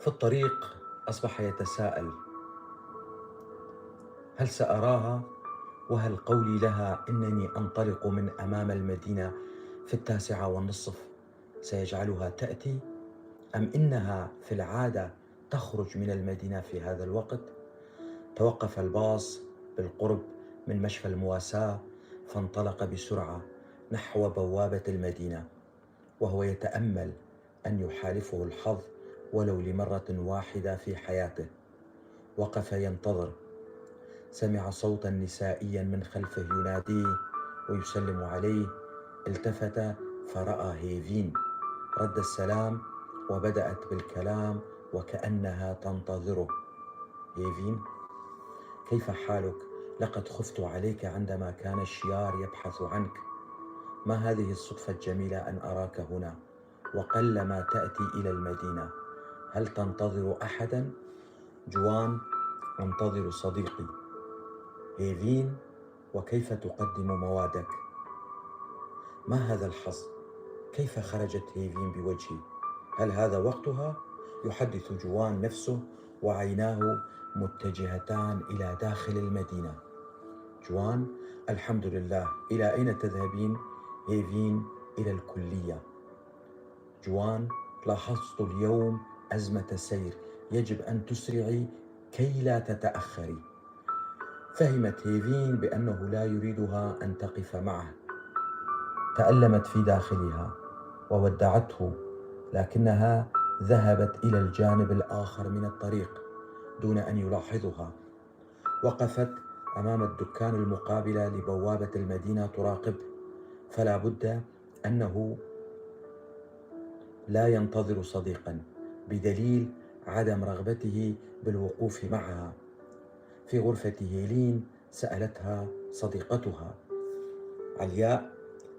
في الطريق أصبح يتساءل: هل سأراها؟ وهل قولي لها إنني أنطلق من أمام المدينة في 9:30 سيجعلها تأتي؟ أم إنها في العادة تخرج من المدينة في هذا الوقت؟ توقف الباص بالقرب من مشفى المواساة، فانطلق بسرعة نحو بوابة المدينة، وهو يتأمل أن يحالفه الحظ ولو لمرة واحدة في حياته. وقف ينتظر، سمع صوتا نسائيا من خلفه يناديه ويسلم عليه. التفت فرأى هيفين، رد السلام وبدأت بالكلام وكأنها تنتظره. هيفين، كيف حالك؟ لقد خفت عليك عندما كان الشيار يبحث عنك. ما هذه الصدفة الجميلة أن أراك هنا، وقلما تأتي إلى المدينة. هل تنتظر أحدا؟ جوان: أنتظر صديقي. هيفين: وكيف تقدم موادك؟ ما هذا الحظ؟ كيف خرجت هيفين بوجهي؟ هل هذا وقتها؟ يحدث جوان نفسه وعيناه متجهتان إلى داخل المدينة. جوان: الحمد لله. إلى أين تذهبين؟ هيفين: إلى الكلية. جوان: لاحظت اليوم أزمة سير، يجب أن تسرعي كي لا تتأخري. فهمت هيفين بأنه لا يريدها أن تقف معه. تألمت في داخلها وودعته، لكنها ذهبت إلى الجانب الآخر من الطريق دون أن يلاحظها. وقفت أمام الدكان المقابل لبوابة المدينة تراقبه، فلا بد أنه لا ينتظر صديقا، بدليل عدم رغبته بالوقوف معها. في غرفة هيلين سألتها صديقتها: علياء،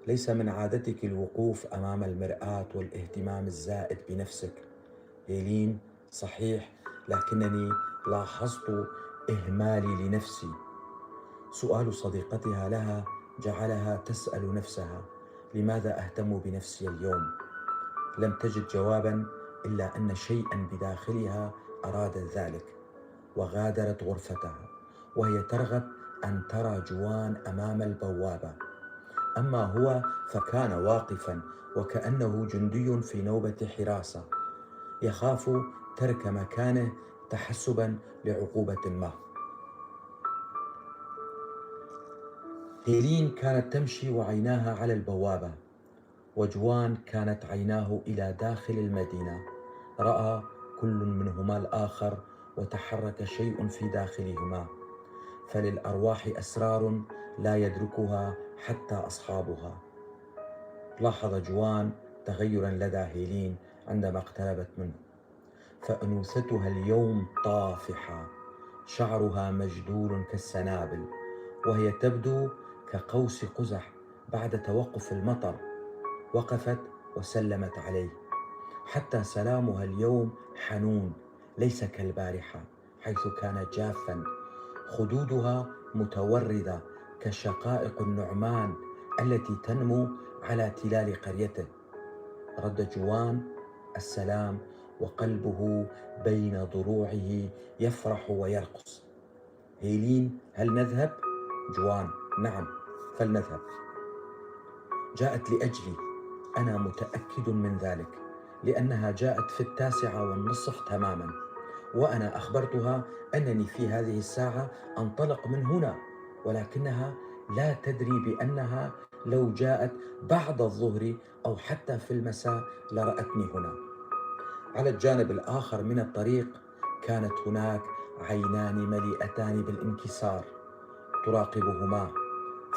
ليس من عادتك الوقوف أمام المرآة والاهتمام الزائد بنفسك. هيلين: صحيح، لكنني لاحظت إهمالي لنفسي. سؤال صديقتها لها جعلها تسأل نفسها: لماذا أهتم بنفسي اليوم؟ لم تجد جوابا، إلا أن شيئا بداخلها أراد ذلك، وغادرت غرفتها وهي ترغب أن ترى جوان أمام البوابة. أما هو فكان واقفا وكأنه جندي في نوبة حراسة، يخاف ترك مكانه تحسبا لعقوبة ما. هيلين كانت تمشي وعيناها على البوابة، وجوان كانت عيناه إلى داخل المدينة. رأى كل منهما الآخر، وتحرك شيء في داخلهما، فللأرواح أسرار لا يدركها حتى أصحابها. لاحظ جوان تغيرا لدى هيلين عندما اقتربت منه، فأنوثتها اليوم طافحة، شعرها مجدول كالسنابل، وهي تبدو كقوس قزح بعد توقف المطر. وقفت وسلمت عليه، حتى سلامها اليوم حنون، ليس كالبارحة حيث كان جافا. خدودها متوردة كشقائق النعمان التي تنمو على تلال قريته. رد جوان السلام وقلبه بين ضروعه يفرح ويرقص. هيلين: هل نذهب؟ جوان: نعم، فلنذهب. جاءت لأجلي، أنا متأكد من ذلك، لأنها جاءت في 9:30 تماما، وأنا أخبرتها أنني في هذه الساعة أنطلق من هنا، ولكنها لا تدري بأنها لو جاءت بعد الظهر أو حتى في المساء لرأتني هنا. على الجانب الآخر من الطريق كانت هناك عينان مليئتان بالانكسار تراقبهما،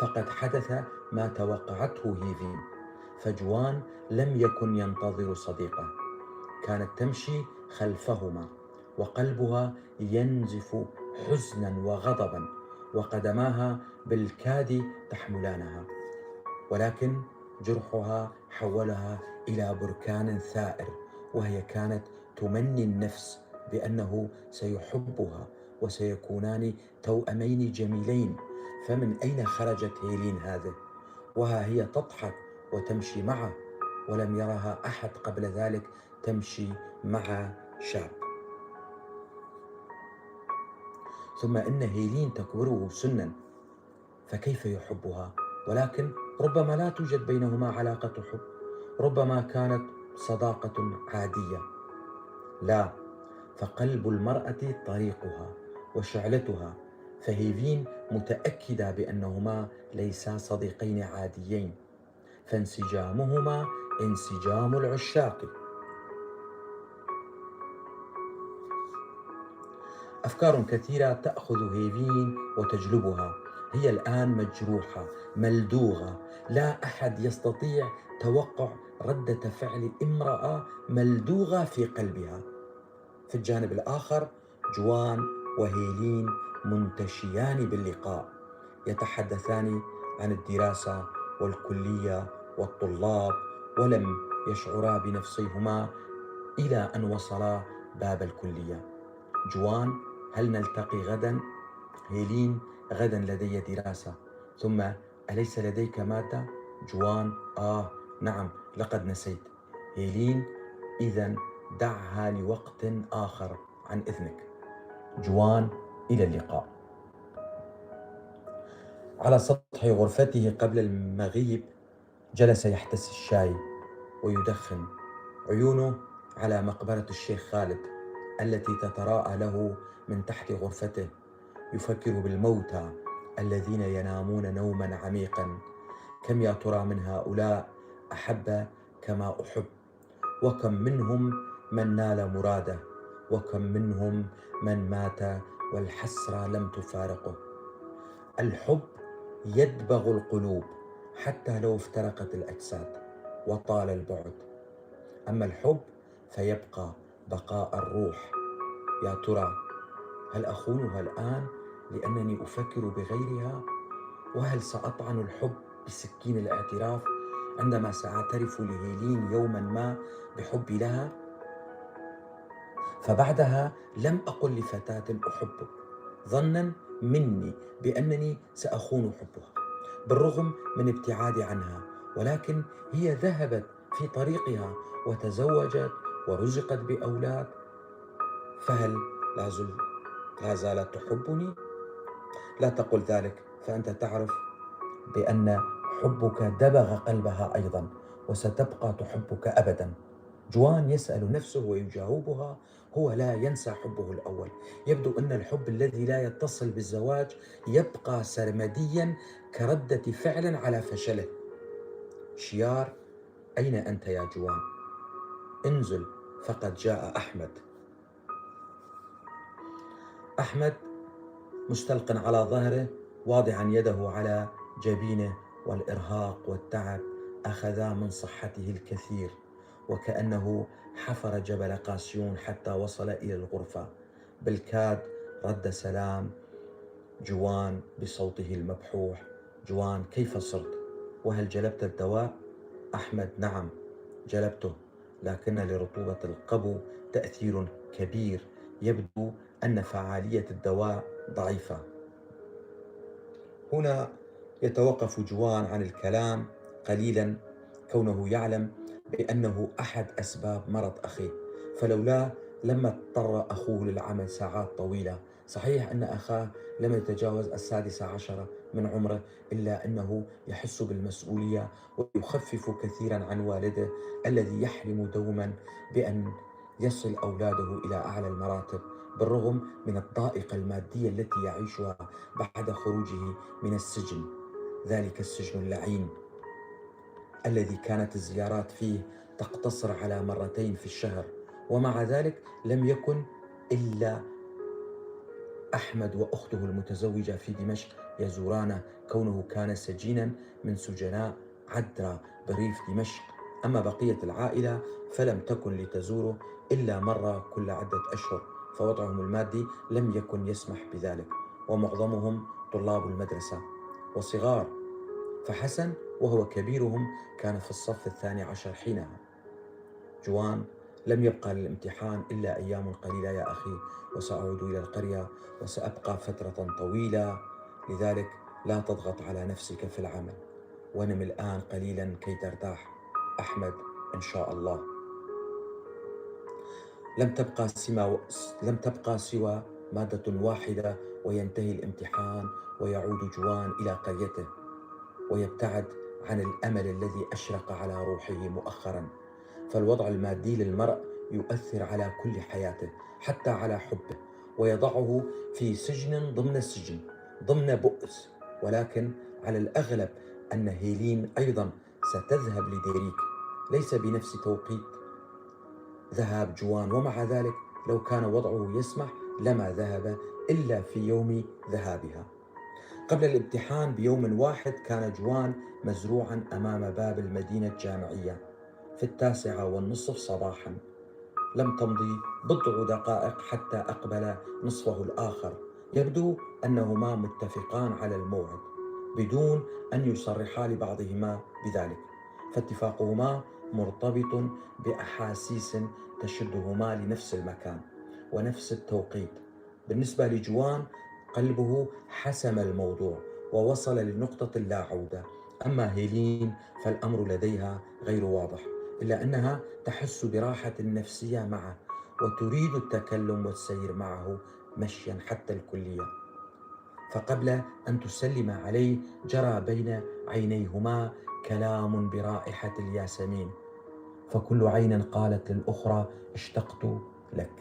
فقد حدث ما توقعته هيفين، فجوان لم يكن ينتظر صديقه، كانت تمشي خلفهما وقلبها ينزف حزنا وغضبا، وقدماها بالكاد تحملانها، ولكن جرحها حولها إلى بركان ثائر، وهي كانت تمني النفس بأنه سيحبها وسيكونان توأمين جميلين. فمن أين خرجت هيلين هذه؟ وها هي تضحك وتمشي معه، ولم يرها أحد قبل ذلك تمشي مع شاب. ثم إن هيلين تكبره سنا، فكيف يحبها؟ ولكن ربما لا توجد بينهما علاقة حب، ربما كانت صداقة عادية. لا، فقلب المرأة طريقها وشعلتها، فهيفين متأكدة بأنهما ليسا صديقين عاديين، فانسجامهما انسجام العشاق. أفكار كثيرة تأخذ هيفين وتجلبها. هي الآن مجروحة ملدوغة، لا أحد يستطيع توقع ردة فعل امرأة ملدوغة في قلبها. في الجانب الآخر جوان وهيلين منتشيان باللقاء، يتحدثان عن الدراسة والكلية والطلاب، ولم يشعرا بنفسيهما إلى أن وصلا باب الكلية. جوان: هل نلتقي غدا؟ هيلين: غدا لدي دراسة. ثم: أليس لديك مادة؟ جوان: نعم، لقد نسيت. هيلين: إذن دعها لوقت آخر عن إذنك. جوان: إلى اللقاء. على سطح غرفته قبل المغيب جلس يحتسي الشاي ويدخن، عيونه على مقبرة الشيخ خالد التي تتراءى له من تحت غرفته. يفكر بالموتى الذين ينامون نوما عميقا. كم يا ترى من هؤلاء أحب كما أحب، وكم منهم من نال مراده، وكم منهم من مات والحسرة لم تفارقه. الحب يدبغ القلوب حتى لو افترقت الأجساد وطال البعد، أما الحب فيبقى بقاء الروح. يا ترى هل أخونها الآن لأنني أفكر بغيرها؟ وهل سأطعن الحب بسكين الاعتراف عندما سأعترف لهيلين يوما ما بحبي لها؟ فبعدها لم أقل لفتاة أحبك ظنا مني بأنني سأخون حبها بالرغم من ابتعادي عنها، ولكن هي ذهبت في طريقها وتزوجت ورزقت بأولاد، فهل لا زالت تحبني؟ لا تقل ذلك، فأنت تعرف بأن حبك دبغ قلبها أيضا وستبقى تحبك أبدا. جوان يسأل نفسه ويجاوبها، هو لا ينسى حبه الأول. يبدو أن الحب الذي لا يتصل بالزواج يبقى سرمديا كردة فعل على فشله. شيار: أين أنت يا جوان؟ انزل فقد جاء أحمد. أحمد مستلق على ظهره واضعا يده على جبينه، والإرهاق والتعب أخذا من صحته الكثير، وكأنه حفر جبل قاسيون حتى وصل إلى الغرفة. بالكاد رد سلام جوان بصوته المبحوح: جوان، كيف صرت؟ وهل جلبت الدواء؟ أحمد: نعم جلبته، لكن لرطوبة القبو تأثير كبير، يبدو أن فعالية الدواء ضعيفة. هنا يتوقف جوان عن الكلام قليلا، كونه يعلم بأنه أحد أسباب مرض أخيه، فلولاه لما اضطر أخوه للعمل ساعات طويلة. صحيح أن أخاه لم يتجاوز 16 من عمره، إلا أنه يحس بالمسؤولية ويخفف كثيرا عن والده الذي يحلم دوما بأن يصل أولاده إلى أعلى المراتب، بالرغم من الضائقة المادية التي يعيشها بعد خروجه من السجن، ذلك السجن اللعين الذي كانت الزيارات فيه تقتصر على 2 في الشهر. ومع ذلك لم يكن إلا أحمد وأخته المتزوجة في دمشق يزورانه، كونه كان سجينا من سجناء عدرا بريف دمشق. أما بقية العائلة فلم تكن لتزوره إلا مرة كل عدة أشهر، فوضعهم المادي لم يكن يسمح بذلك، ومعظمهم طلاب المدرسة وصغار، فحسن وهو كبيرهم كان في الصف 12 حينها. جوان: لم يبقى للامتحان إلا أيام قليلة يا أخي، وسأعود إلى القرية وسأبقى فترة طويلة، لذلك لا تضغط على نفسك في العمل، ونم الآن قليلا كي ترتاح. أحمد: إن شاء الله. لم تبقى سوى مادة واحدة وينتهي الامتحان ويعود جوان إلى قريته ويبتعد عن الأمل الذي أشرق على روحه مؤخرا. فالوضع المادي للمرء يؤثر على كل حياته حتى على حبه، ويضعه في سجن ضمن السجن ضمن بؤس. ولكن على الأغلب أن هيلين أيضا ستذهب لديريك، ليس بنفس توقيت ذهاب جوان، ومع ذلك لو كان وضعه يسمح لما ذهب إلا في يوم ذهابها. قبل الامتحان بيوم واحد كان جوان مزروعا أمام باب المدينة الجامعية في 9:30 صباحا. لم تمضي بضع دقائق حتى أقبل نصفه الآخر. يبدو أنهما متفقان على الموعد بدون أن يصرحا لبعضهما بذلك، فاتفاقهما مرتبط بأحاسيس تشدهما لنفس المكان ونفس التوقيت. بالنسبة لجوان قلبه حسم الموضوع ووصل لنقطة لا عودة. أما هيلين فالأمر لديها غير واضح، إلا أنها تحس براحة نفسية معه وتريد التكلم والسير معه مشيا حتى الكلية. فقبل أن تسلم عليه جرى بين عينيهما كلام برائحة الياسمين، فكل عين قالت للأخرى اشتقت لك.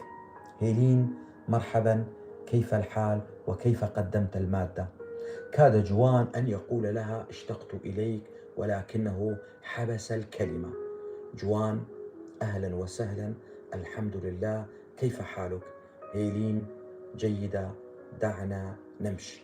هيلين مرحبا، كيف الحال وكيف قدمت المادة؟ كاد جوان أن يقول لها اشتقت إليك، ولكنه حبس الكلمة. جوان أهلا وسهلا، الحمد لله، كيف حالك؟ هيلين جيدة، دعنا نمشي.